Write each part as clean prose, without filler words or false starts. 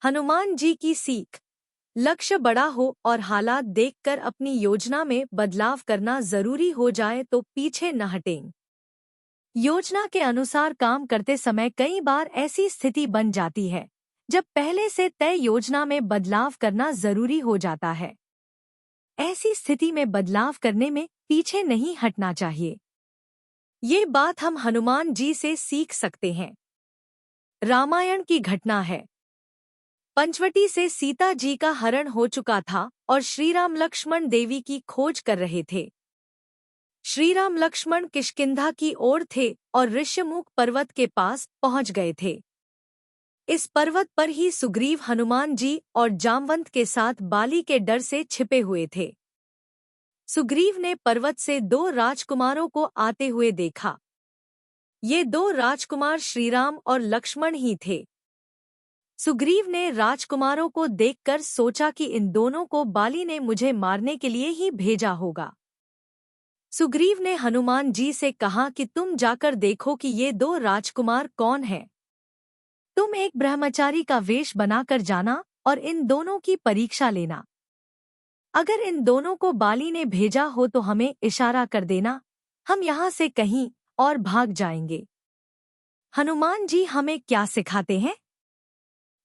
हनुमान जी की सीख। लक्ष्य बड़ा हो और हालात देखकर अपनी योजना में बदलाव करना जरूरी हो जाए तो पीछे न हटें। योजना के अनुसार काम करते समय कई बार ऐसी स्थिति बन जाती है जब पहले से तय योजना में बदलाव करना जरूरी हो जाता है। ऐसी स्थिति में बदलाव करने में पीछे नहीं हटना चाहिए। ये बात हम हनुमान जी से सीख सकते हैं। रामायण की घटना है। पंचवटी से सीता जी का हरण हो चुका था और श्रीराम लक्ष्मण देवी की खोज कर रहे थे। श्रीराम लक्ष्मण किष्किंधा की ओर थे और ऋष्यमुख पर्वत के पास पहुंच गए थे। इस पर्वत पर ही सुग्रीव हनुमान जी और जामवंत के साथ बाली के डर से छिपे हुए थे। सुग्रीव ने पर्वत से दो राजकुमारों को आते हुए देखा। ये दो राजकुमार श्रीराम और लक्ष्मण ही थे। सुग्रीव ने राजकुमारों को देखकर सोचा कि इन दोनों को बाली ने मुझे मारने के लिए ही भेजा होगा। सुग्रीव ने हनुमान जी से कहा कि तुम जाकर देखो कि ये दो राजकुमार कौन हैं। तुम एक ब्रह्मचारी का वेश बनाकर जाना और इन दोनों की परीक्षा लेना। अगर इन दोनों को बाली ने भेजा हो तो हमें इशारा कर देना, हम यहाँ से कहीं और भाग जाएंगे। हनुमान जी हमें क्या सिखाते हैं?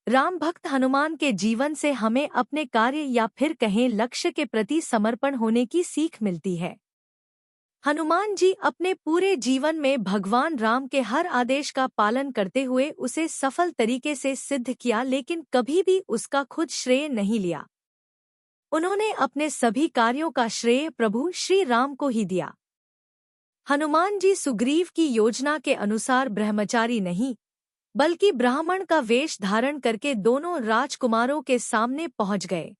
राम भक्त हनुमान के जीवन से हमें अपने कार्य या फिर कहें लक्ष्य के प्रति समर्पण होने की सीख मिलती है। हनुमान जी अपने पूरे जीवन में भगवान राम के हर आदेश का पालन करते हुए उसे सफल तरीके से सिद्ध किया, लेकिन कभी भी उसका खुद श्रेय नहीं लिया। उन्होंने अपने सभी कार्यों का श्रेय प्रभु श्री राम को ही दिया। हनुमान जी सुग्रीव की योजना के अनुसार ब्रह्मचारी नहीं बल्कि ब्राह्मण का वेश धारण करके दोनों राजकुमारों के सामने पहुंच गए।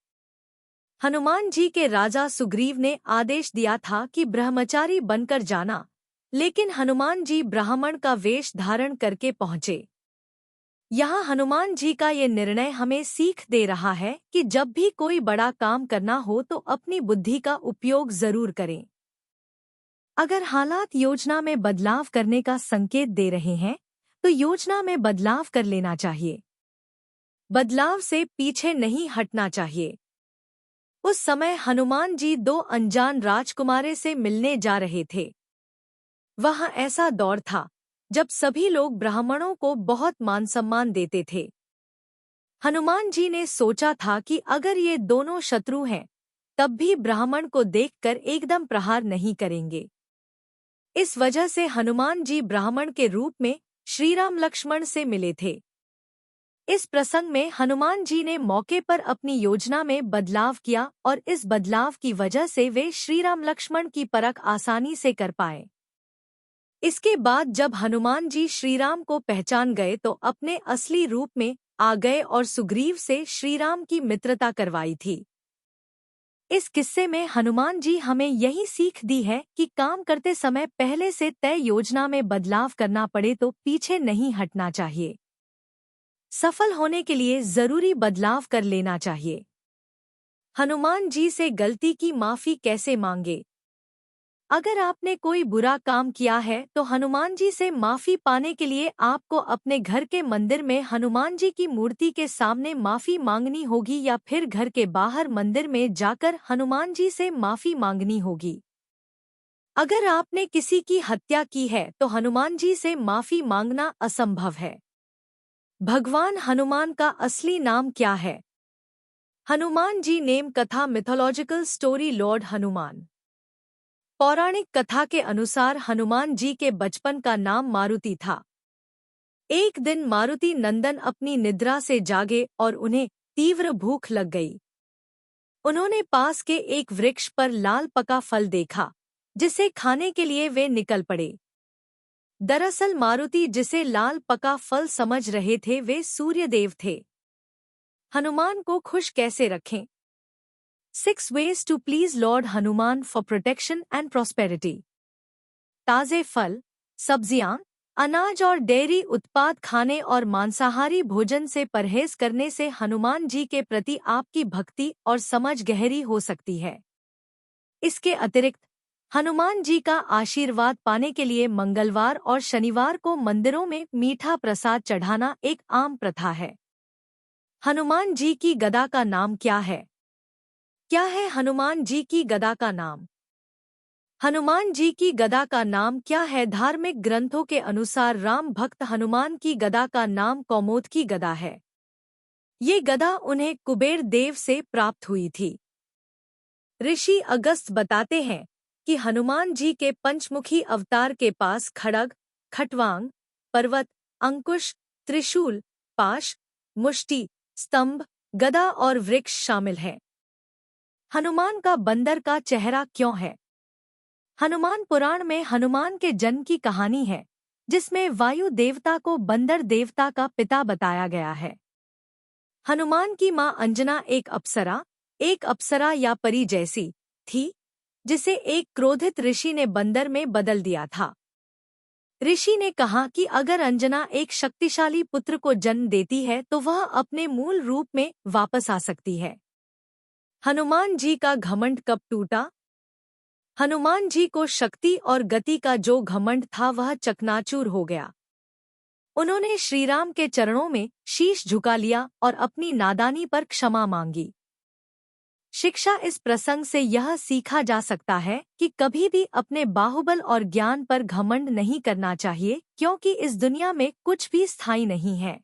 हनुमान जी के राजा सुग्रीव ने आदेश दिया था कि ब्रह्मचारी बनकर जाना, लेकिन हनुमान जी ब्राह्मण का वेश धारण करके पहुंचे। यहाँ हनुमान जी का ये निर्णय हमें सीख दे रहा है कि जब भी कोई बड़ा काम करना हो तो अपनी बुद्धि का उपयोग जरूर करें। अगर हालात योजना में बदलाव करने का संकेत दे रहे हैं तो योजना में बदलाव कर लेना चाहिए। बदलाव से पीछे नहीं हटना चाहिए। उस समय हनुमान जी दो अनजान राजकुमारे से मिलने जा रहे थे। वह ऐसा दौर था जब सभी लोग ब्राह्मणों को बहुत मान सम्मान देते थे। हनुमान जी ने सोचा था कि अगर ये दोनों शत्रु हैं तब भी ब्राह्मण को देखकर एकदम प्रहार नहीं करेंगे। इस वजह से हनुमान जी ब्राह्मण के रूप में श्रीराम लक्ष्मण से मिले थे। इस प्रसंग में हनुमान जी ने मौके पर अपनी योजना में बदलाव किया और इस बदलाव की वजह से वे श्रीराम लक्ष्मण की परख आसानी से कर पाए। इसके बाद जब हनुमान जी श्रीराम को पहचान गए तो अपने असली रूप में आ गए और सुग्रीव से श्रीराम की मित्रता करवाई थी। इस किस्से में हनुमान जी हमें यही सीख दी है कि काम करते समय पहले से तय योजना में बदलाव करना पड़े तो पीछे नहीं हटना चाहिए। सफल होने के लिए जरूरी बदलाव कर लेना चाहिए। हनुमान जी से गलती की माफी कैसे मांगे? अगर आपने कोई बुरा काम किया है तो हनुमान जी से माफी पाने के लिए आपको अपने घर के मंदिर में हनुमान जी की मूर्ति के सामने माफी मांगनी होगी या फिर घर के बाहर मंदिर में जाकर हनुमान जी से माफी मांगनी होगी। अगर आपने किसी की हत्या की है तो हनुमान जी से माफी मांगना असंभव है। भगवान हनुमान का असली नाम क्या है? हनुमान जी नेम कथा मिथोलॉजिकल स्टोरी लॉर्ड हनुमान। पौराणिक कथा के अनुसार हनुमान जी के बचपन का नाम मारुति था। एक दिन मारुति नंदन अपनी निद्रा से जागे और उन्हें तीव्र भूख लग गई। उन्होंने पास के एक वृक्ष पर लाल पका फल देखा, जिसे खाने के लिए वे निकल पड़े। दरअसल मारुति जिसे लाल पका फल समझ रहे थे वे सूर्यदेव थे। हनुमान को खुश कैसे रखें? 6 ways to please Lord Hanuman for protection and prosperity। ताजे फल, सब्जियां, अनाज और डेयरी उत्पाद खाने और मांसाहारी भोजन से परहेज करने से हनुमान जी के प्रति आपकी भक्ति और समझ गहरी हो सकती है। इसके अतिरिक्त हनुमान जी का आशीर्वाद पाने के लिए मंगलवार और शनिवार को मंदिरों में मीठा प्रसाद चढ़ाना एक आम प्रथा है। हनुमान जी की गदा का नाम क्या है? क्या है हनुमान जी की गदा का नाम? हनुमान जी की गदा का नाम क्या है? धार्मिक ग्रंथों के अनुसार राम भक्त हनुमान की गदा का नाम कौमोद की गदा है। ये गदा उन्हें कुबेर देव से प्राप्त हुई थी। ऋषि अगस्त्य बताते हैं कि हनुमान जी के पंचमुखी अवतार के पास खड्ग, खटवांग, पर्वत, अंकुश, त्रिशूल, पाश, मुष्टि, स्तंभ, गदा और वृक्ष शामिल हैं। हनुमान का बंदर का चेहरा क्यों है? हनुमान पुराण में हनुमान के जन्म की कहानी है, जिसमें वायु देवता को बंदर देवता का पिता बताया गया है। हनुमान की मां अंजना एक अप्सरा या परी जैसी थी, जिसे एक क्रोधित ऋषि ने बंदर में बदल दिया था। ऋषि ने कहा कि अगर अंजना एक शक्तिशाली पुत्र को जन्म देती है तो वह अपने मूल रूप में वापस आ सकती है। हनुमान जी का घमंड कब टूटा? हनुमान जी को शक्ति और गति का जो घमंड था वह चकनाचूर हो गया। उन्होंने श्रीराम के चरणों में शीश झुका लिया और अपनी नादानी पर क्षमा मांगी। शिक्षा इस प्रसंग से यह सीखा जा सकता है कि कभी भी अपने बाहुबल और ज्ञान पर घमंड नहीं करना चाहिए, क्योंकि इस दुनिया में कुछ भी स्थायी नहीं है।